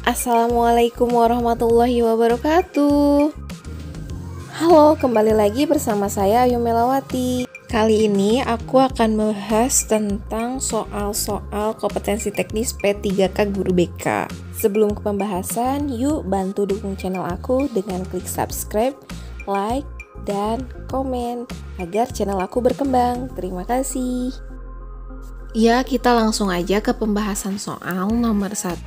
Assalamualaikum warahmatullahi wabarakatuh. Halo, kembali lagi bersama saya Ayu Melawati. Kali ini aku akan membahas tentang soal-soal kompetensi teknis P3K Guru BK. Sebelum ke pembahasan, yuk bantu dukung channel aku dengan klik subscribe, like, dan komen agar channel aku berkembang. Terima kasih. Ya, kita langsung aja ke pembahasan soal nomor 1.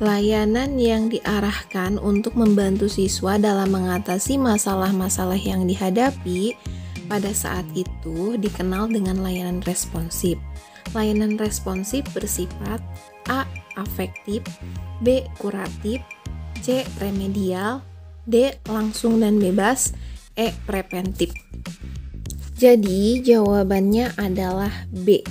Layanan yang diarahkan untuk membantu siswa dalam mengatasi masalah-masalah yang dihadapi pada saat itu dikenal dengan layanan responsif. Layanan responsif bersifat A. Afektif, B. Kuratif, C. Remedial, D. Langsung dan bebas, E. Preventif. Jadi jawabannya adalah B,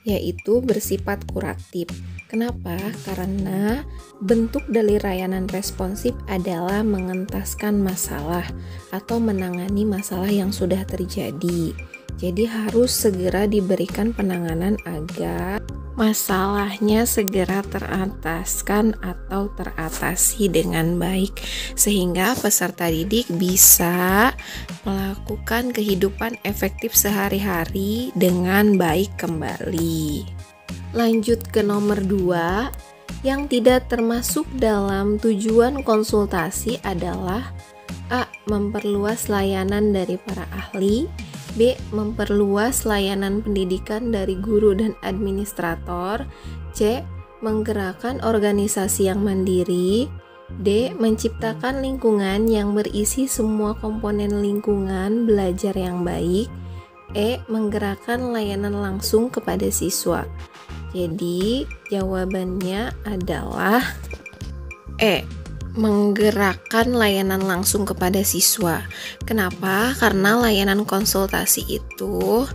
yaitu bersifat kuratif. Kenapa? Karena bentuk dari layanan responsif adalah mengentaskan masalah atau menangani masalah yang sudah terjadi. Jadi harus segera diberikan penanganan agar masalahnya segera terataskan atau teratasi dengan baik, sehingga peserta didik bisa melakukan kehidupan efektif sehari-hari dengan baik kembali. Lanjut ke nomor 2, yang tidak termasuk dalam tujuan konsultasi adalah A. Memperluas layanan dari para ahli, B. Memperluas layanan pendidikan dari guru dan administrator, C. Menggerakkan organisasi yang mandiri, D. Menciptakan lingkungan yang berisi semua komponen lingkungan belajar yang baik, E. Menggerakkan layanan langsung kepada siswa. Jadi jawabannya adalah E. Menggerakkan layanan langsung kepada siswa. Kenapa? Karena layanan konsultasi itu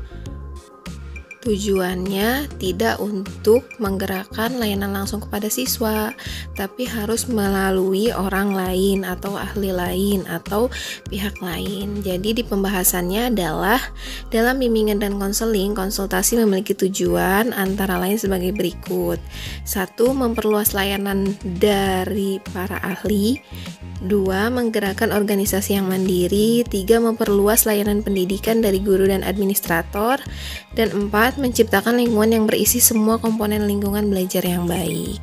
tujuannya tidak untuk menggerakkan layanan langsung kepada siswa, tapi harus melalui orang lain atau ahli lain atau pihak lain. Jadi di pembahasannya adalah dalam bimbingan dan konseling, konsultasi memiliki tujuan antara lain sebagai berikut. 1. Memperluas layanan dari para ahli. 2. Menggerakkan organisasi yang mandiri. 3. Memperluas layanan pendidikan dari guru dan administrator. Dan 4. Menciptakan lingkungan yang berisi semua komponen lingkungan belajar yang baik.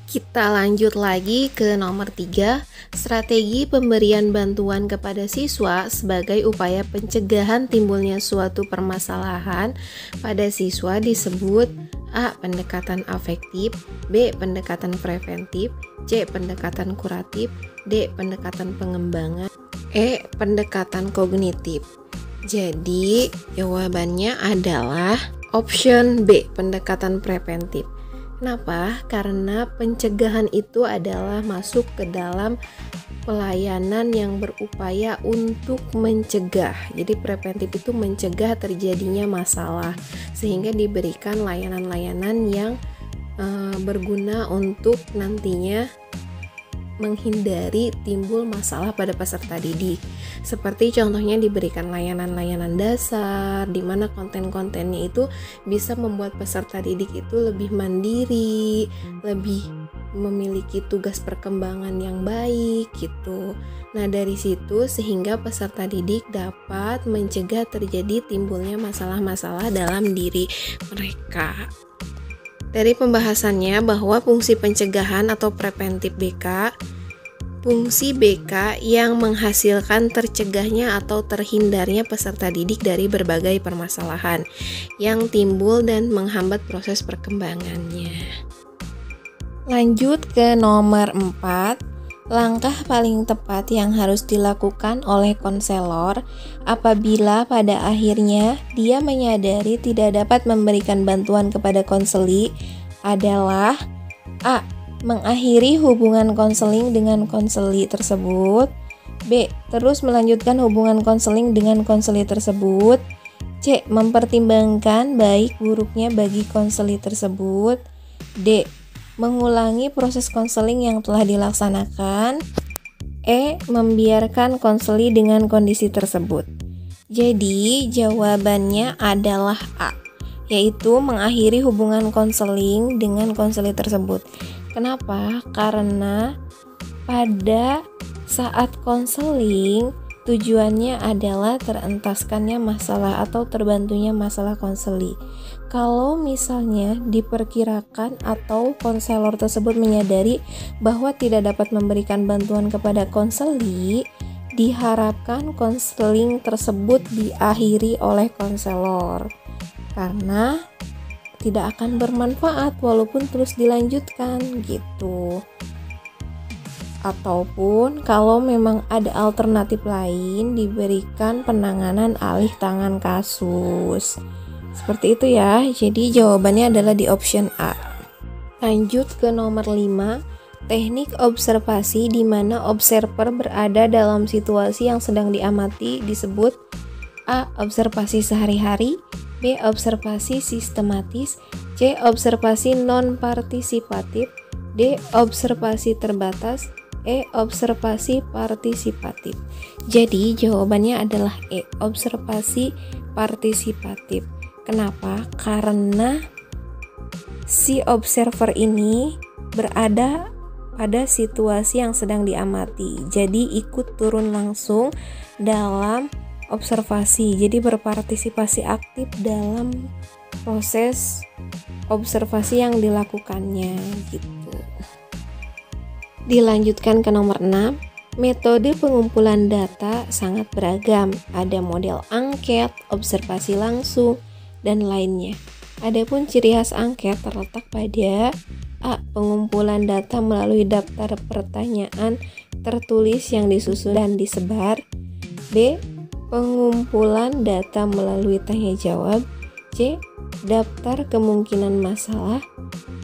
Kita lanjut lagi ke nomor 3. Strategi pemberian bantuan kepada siswa sebagai upaya pencegahan timbulnya suatu permasalahan pada siswa disebut A. Pendekatan afektif, B. Pendekatan preventif, C. Pendekatan kuratif, D. Pendekatan pengembangan, E. Pendekatan kognitif. Jadi jawabannya adalah option B, pendekatan preventif. Kenapa? Karena pencegahan itu adalah masuk ke dalam pelayanan yang berupaya untuk mencegah. Jadi preventif itu mencegah terjadinya masalah, sehingga diberikan layanan-layanan yang berguna untuk nantinya menghindari timbul masalah pada peserta didik. Seperti contohnya diberikan layanan-layanan dasar di mana konten-kontennya itu bisa membuat peserta didik itu lebih mandiri, lebih memiliki tugas perkembangan yang baik gitu. Nah, dari situ sehingga peserta didik dapat mencegah terjadi timbulnya masalah-masalah dalam diri mereka. Dari pembahasannya bahwa fungsi pencegahan atau preventif BK, fungsi BK yang menghasilkan tercegahnya atau terhindarnya peserta didik dari berbagai permasalahan yang timbul dan menghambat proses perkembangannya. Lanjut ke nomor 4. Langkah paling tepat yang harus dilakukan oleh konselor apabila pada akhirnya dia menyadari tidak dapat memberikan bantuan kepada konseli adalah A. Mengakhiri hubungan konseling dengan konseli tersebut, B. Terus melanjutkan hubungan konseling dengan konseli tersebut, C. Mempertimbangkan baik buruknya bagi konseli tersebut, D. Mengulangi proses konseling yang telah dilaksanakan, E. Membiarkan konseli dengan kondisi tersebut. Jadi jawabannya adalah A, yaitu mengakhiri hubungan konseling dengan konseli tersebut. Kenapa? Karena pada saat konseling tujuannya adalah terentaskannya masalah atau terbantunya masalah konseli. Kalau misalnya diperkirakan atau konselor tersebut menyadari bahwa tidak dapat memberikan bantuan kepada konseli, diharapkan konseling tersebut diakhiri oleh konselor karena tidak akan bermanfaat walaupun terus dilanjutkan gitu. Ataupun kalau memang ada alternatif lain, diberikan penanganan alih tangan kasus. Seperti itu ya. Jadi jawabannya adalah di option A. Lanjut ke nomor 5, teknik observasi di mana observer berada dalam situasi yang sedang diamati disebut A. Observasi sehari-hari, B. Observasi sistematis, C. Observasi non-partisipatif, D. Observasi terbatas, E. Observasi partisipatif. Jadi jawabannya adalah E. Observasi partisipatif. Kenapa? Karena si observer ini berada pada situasi yang sedang diamati. Jadi ikut turun langsung dalam observasi. Jadi berpartisipasi aktif dalam proses observasi yang dilakukannya gitu. Dilanjutkan ke nomor 6, metode pengumpulan data sangat beragam. Ada model angket, observasi langsung, dan lainnya. Adapun ciri khas angket terletak pada A. Pengumpulan data melalui daftar pertanyaan tertulis yang disusun dan disebar. B. Pengumpulan data melalui tanya jawab. C. Daftar kemungkinan masalah.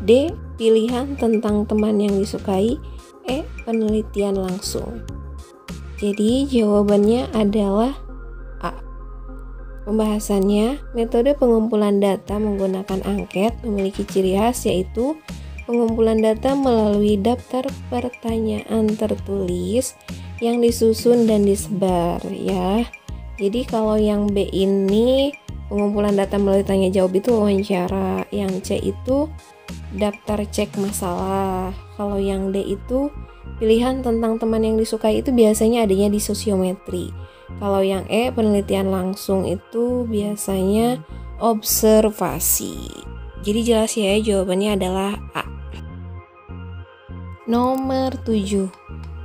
D. Pilihan tentang teman yang disukai. E. Penelitian langsung. Jadi jawabannya adalah A. Pembahasannya, metode pengumpulan data menggunakan angket memiliki ciri khas yaitu pengumpulan data melalui daftar pertanyaan tertulis yang disusun dan disebar ya. Jadi kalau yang B ini pengumpulan data melalui tanya jawab itu wawancara, yang C itu daftar cek masalah. Kalau yang D itu pilihan tentang teman yang disukai itu biasanya adanya di sosiometri. Kalau yang E penelitian langsung itu biasanya observasi. Jadi jelas ya, jawabannya adalah A. Nomor 7.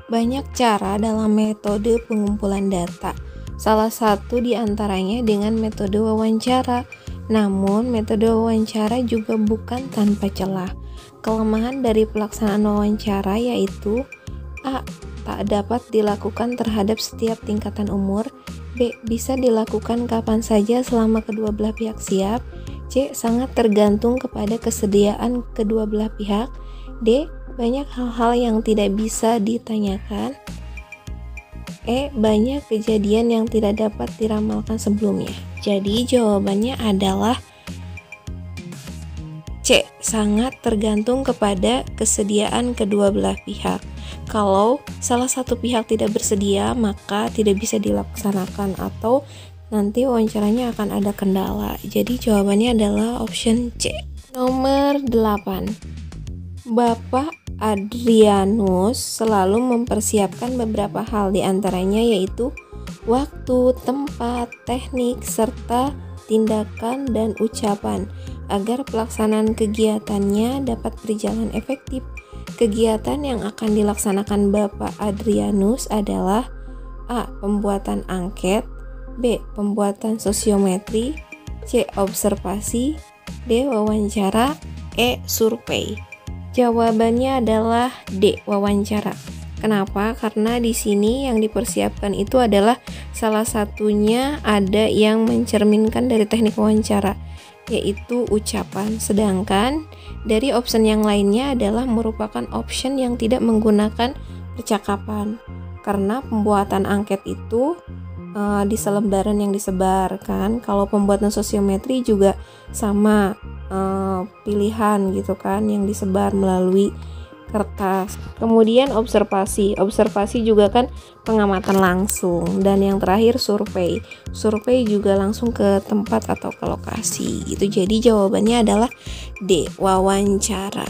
Banyak cara dalam metode pengumpulan data. Salah satu di antaranya dengan metode wawancara. Namun, metode wawancara juga bukan tanpa celah. Kelemahan dari pelaksanaan wawancara yaitu A. Tak dapat dilakukan terhadap setiap tingkatan umur. B. Bisa dilakukan kapan saja selama kedua belah pihak siap. C. Sangat tergantung kepada kesediaan kedua belah pihak. D. Banyak hal-hal yang tidak bisa ditanyakan. E. Banyak kejadian yang tidak dapat diramalkan sebelumnya. Jadi jawabannya adalah C. Sangat tergantung kepada kesediaan kedua belah pihak. Kalau salah satu pihak tidak bersedia, maka tidak bisa dilaksanakan atau nanti wawancaranya akan ada kendala. Jadi jawabannya adalah option C. Nomor 8. Bapak Adrianus selalu mempersiapkan beberapa hal, diantaranya yaitu waktu, tempat, teknik, serta tindakan dan ucapan agar pelaksanaan kegiatannya dapat berjalan efektif. Kegiatan yang akan dilaksanakan Bapak Adrianus adalah A. Pembuatan angket, B. Pembuatan sosiometri, C. Observasi, D. Wawancara, E. Survei. Jawabannya adalah D. Wawancara. Kenapa? Karena di sini yang dipersiapkan itu adalah salah satunya ada yang mencerminkan dari teknik wawancara, yaitu ucapan. Sedangkan dari option yang lainnya adalah merupakan option yang tidak menggunakan percakapan. Karena pembuatan angket itu di selembaran yang disebarkan. Kalau pembuatan sosiometri juga sama, pilihan gitu kan yang disebar melalui kertas. Kemudian observasi juga kan pengamatan langsung. Dan yang terakhir survei juga langsung ke tempat atau ke lokasi gitu. Jadi jawabannya adalah D. Wawancara.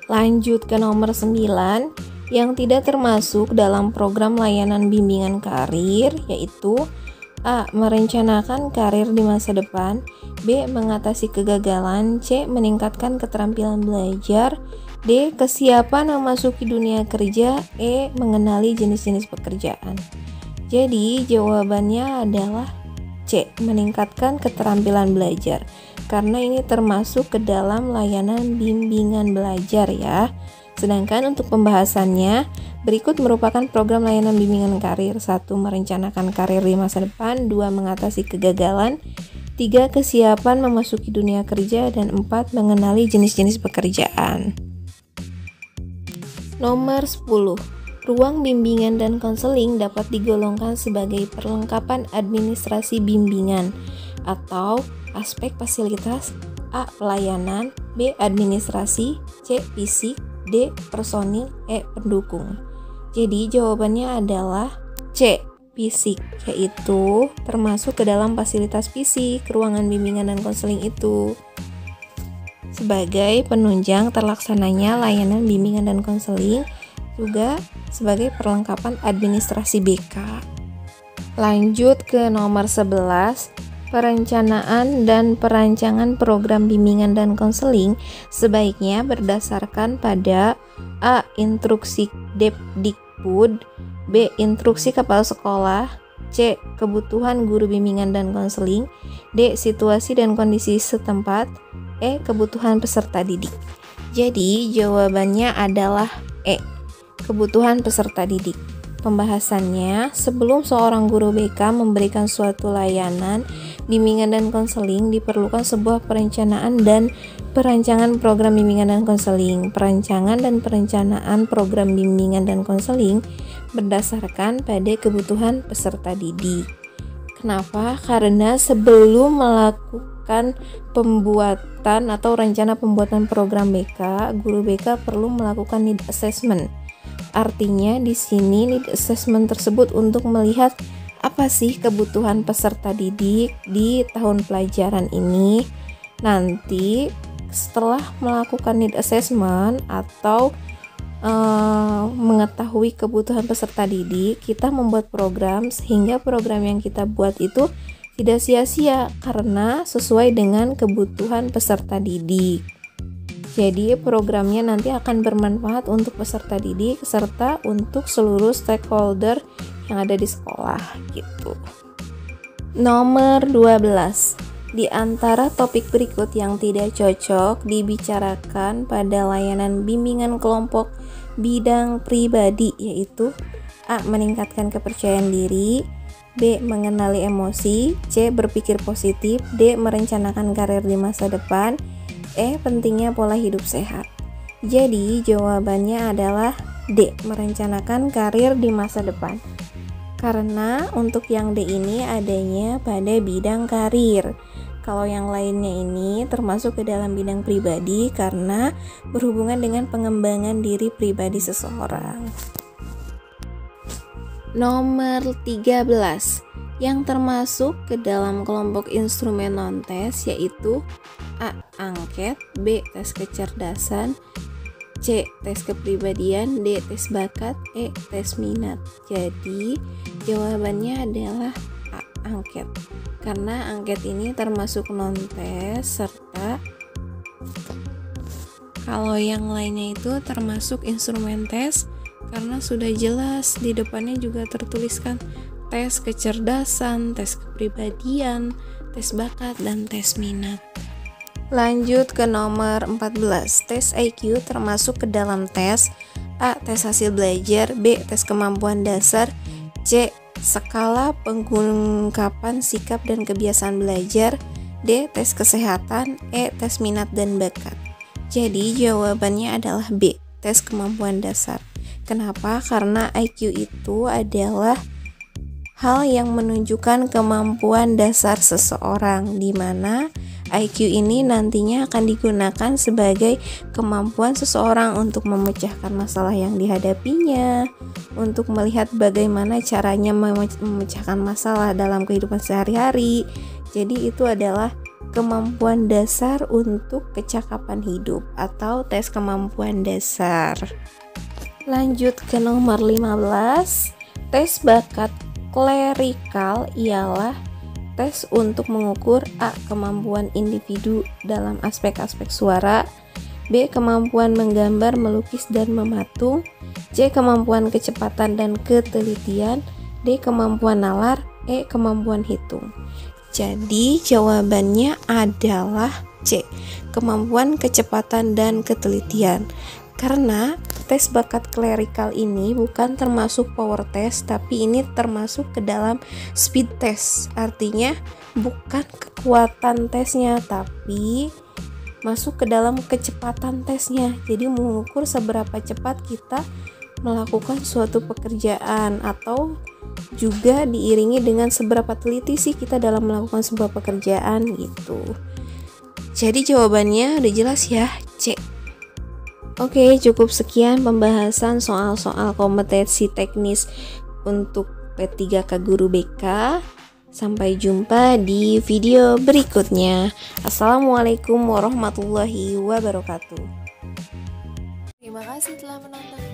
Lanjut ke nomor 9 yang tidak termasuk dalam program layanan bimbingan karir, yaitu A. Merencanakan karir di masa depan, B. Mengatasi kegagalan, C. Meningkatkan keterampilan belajar, D. Kesiapan memasuki dunia kerja, E. Mengenali jenis-jenis pekerjaan. Jadi jawabannya adalah C. Meningkatkan keterampilan belajar, karena ini termasuk ke dalam layanan bimbingan belajar ya. Sedangkan untuk pembahasannya, berikut merupakan program layanan bimbingan karir. 1. Merencanakan karir di masa depan, 2. Mengatasi kegagalan, 3. Kesiapan memasuki dunia kerja, dan 4. Mengenali jenis-jenis pekerjaan. Nomor 10. Ruang bimbingan dan konseling dapat digolongkan sebagai perlengkapan administrasi bimbingan atau aspek fasilitas. A. Pelayanan, B. Administrasi, C. Fisik, D. Personil, E. Pendukung. Jadi jawabannya adalah C. Fisik, yaitu termasuk ke dalam fasilitas fisik ruangan bimbingan dan konseling itu sebagai penunjang terlaksananya layanan bimbingan dan konseling, juga sebagai perlengkapan administrasi BK. Lanjut ke nomor 11. Perencanaan dan perancangan program bimbingan dan konseling sebaiknya berdasarkan pada A. Instruksi Depdikbud, B. Instruksi kepala sekolah, C. Kebutuhan guru bimbingan dan konseling, D. Situasi dan kondisi setempat, E. Kebutuhan peserta didik. Jadi jawabannya adalah E. Kebutuhan peserta didik. Pembahasannya, sebelum seorang guru BK memberikan suatu layanan bimbingan dan konseling, diperlukan sebuah perencanaan dan perancangan program bimbingan dan konseling. Perancangan dan perencanaan program bimbingan dan konseling berdasarkan pada kebutuhan peserta didik. Kenapa? Karena sebelum melakukan pembuatan atau rencana pembuatan program BK, guru BK perlu melakukan need assessment. Artinya di sini need assessment tersebut untuk melihat apa sih kebutuhan peserta didik di tahun pelajaran ini. Nanti setelah melakukan need assessment atau mengetahui kebutuhan peserta didik, kita membuat program sehingga program yang kita buat itu tidak sia-sia karena sesuai dengan kebutuhan peserta didik. Jadi programnya nanti akan bermanfaat untuk peserta didik serta untuk seluruh stakeholder yang ada di sekolah gitu. Nomor 12. Di antara topik berikut yang tidak cocok dibicarakan pada layanan bimbingan kelompok bidang pribadi, yaitu A. Meningkatkan kepercayaan diri, B. Mengenali emosi, C. Berpikir positif, D. Merencanakan karir di masa depan, E. Pentingnya pola hidup sehat. Jadi jawabannya adalah D. Merencanakan karir di masa depan. Karena untuk yang D ini adanya pada bidang karir. Kalau yang lainnya ini termasuk ke dalam bidang pribadi karena berhubungan dengan pengembangan diri pribadi seseorang. Nomor 13 yang termasuk ke dalam kelompok instrumen non-tes yaitu A. Angket, B. Tes kecerdasan, C. Tes kepribadian, D. Tes bakat, E. Tes minat. Jadi jawabannya adalah A. Angket. Karena angket ini termasuk non-tes serta kalau yang lainnya itu termasuk instrumen tes karena sudah jelas di depannya juga tertuliskan tes kecerdasan, tes kepribadian, tes bakat, dan tes minat. Lanjut ke nomor 14. Tes IQ termasuk ke dalam tes A. Tes hasil belajar, B. Tes kemampuan dasar, C. Skala pengungkapan sikap dan kebiasaan belajar, D. Tes kesehatan, E. Tes minat dan bakat. Jadi jawabannya adalah B. Tes kemampuan dasar. Kenapa? Karena IQ itu adalah hal yang menunjukkan kemampuan dasar seseorang, di mana IQ ini nantinya akan digunakan sebagai kemampuan seseorang untuk memecahkan masalah yang dihadapinya, untuk melihat bagaimana caranya memecahkan masalah dalam kehidupan sehari-hari. Jadi itu adalah kemampuan dasar untuk kecakapan hidup atau tes kemampuan dasar. Lanjut ke nomor 15. Tes bakat klerikal ialah tes untuk mengukur A. kemampuan individu dalam aspek-aspek suara, B. kemampuan menggambar, melukis, dan mematung, C. kemampuan kecepatan dan ketelitian, D. kemampuan nalar, E. kemampuan hitung. Jadi jawabannya adalah C. kemampuan kecepatan dan ketelitian. Karena tes bakat klerikal ini bukan termasuk power test, tapi ini termasuk ke dalam speed test. Artinya bukan kekuatan tesnya, tapi masuk ke dalam kecepatan tesnya. Jadi mengukur seberapa cepat kita melakukan suatu pekerjaan, atau juga diiringi dengan seberapa teliti sih kita dalam melakukan sebuah pekerjaan gitu. Jadi jawabannya udah jelas ya, C. Oke, cukup sekian pembahasan soal-soal kompetensi teknis untuk P3K Guru BK. Sampai jumpa di video berikutnya. Assalamualaikum warahmatullahi wabarakatuh. Terima kasih telah menonton